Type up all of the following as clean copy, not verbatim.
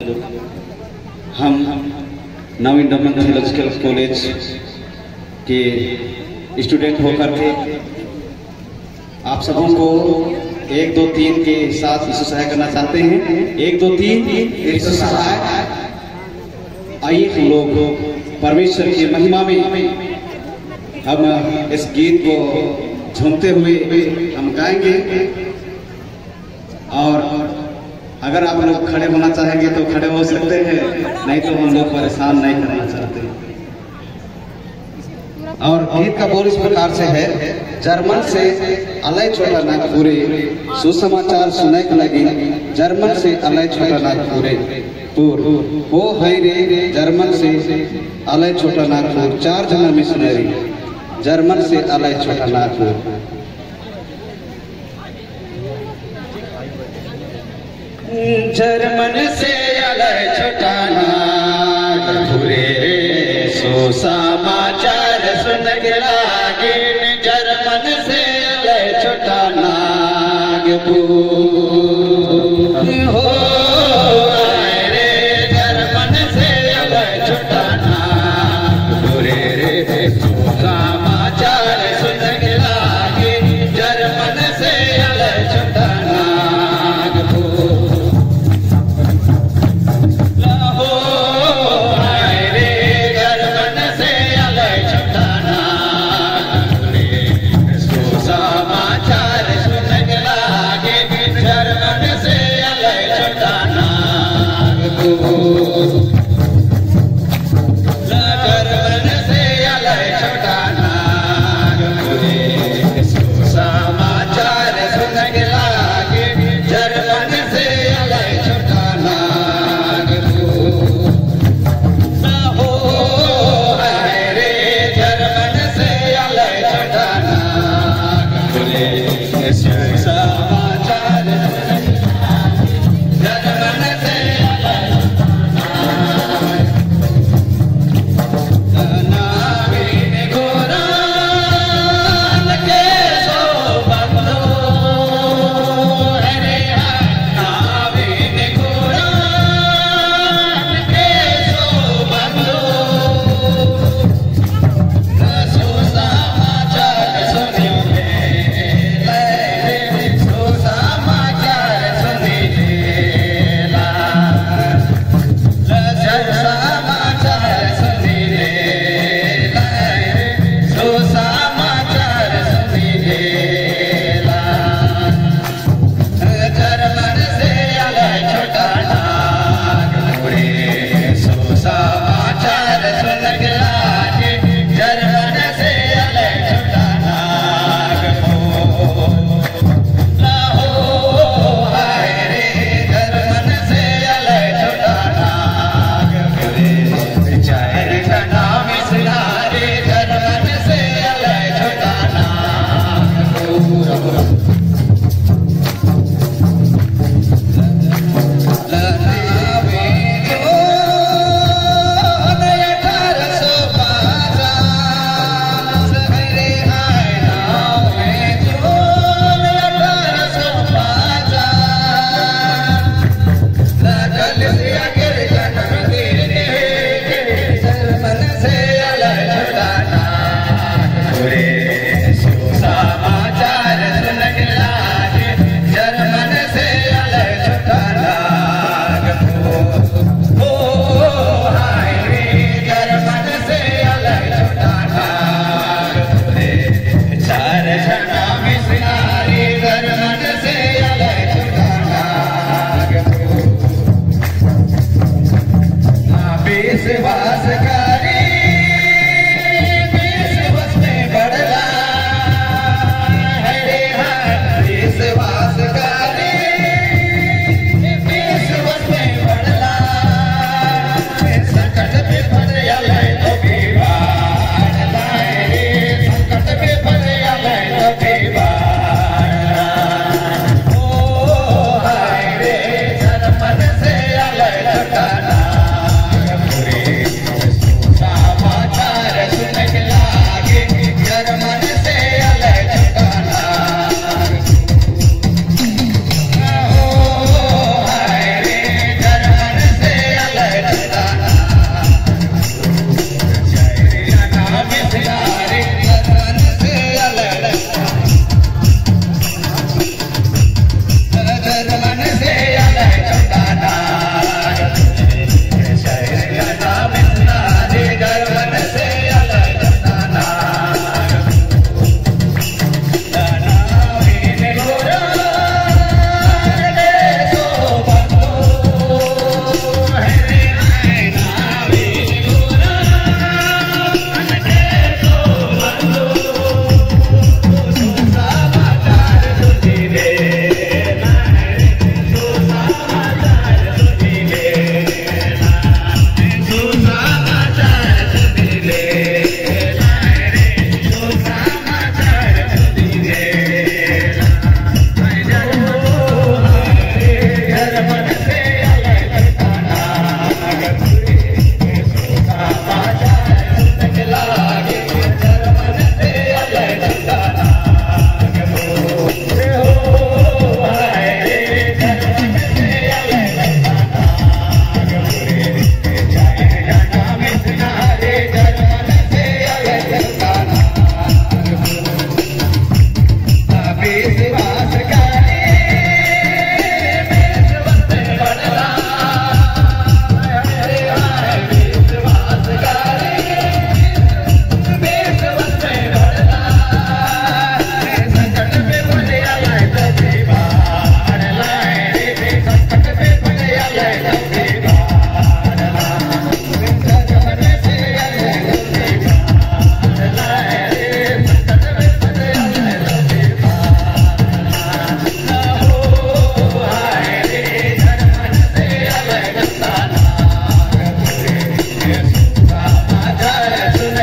हम नवीन दमन theological college के student होकर के आप सबों को 1 2 3 के साथ ईश्वर सहाय करना चाहते हैं। 1 2 3 ईश्वर सहाय। आइए हम लोग परमेश्वर की महिमा में हम इस गीत को झूमते हुए हम गाएंगे। और अगर आप लोग खड़े होना चाहेंगे तो खड़े हो सकते हैं, नहीं तो हम लोग परेशान नहीं करना चाहते। और गीत का बोल इस प्रकार से है। जर्मन से अलय छोटा नागपुरे सुसमाचार सुने लगी, जर्मन से अलय छोटा नागपुरे पूर वो है रे। जर्मन से अलय छोटा नागपुर 4 जना मिशनरी, जर्मन से अलय छोटा नागपुर। जर्मन से अलय छोटा नागपुरे सुसमाचार सुन लागे, जर्मन से अलय छोटा नागपुर हो रे। जर्मन से अलय छोटा नागपुरे रे सुसमाचार सुन लागे, जर्मन से अलय छोटा नागपुर। समाचार सुन लागे, जर्मन से अलय छोटा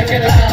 चकला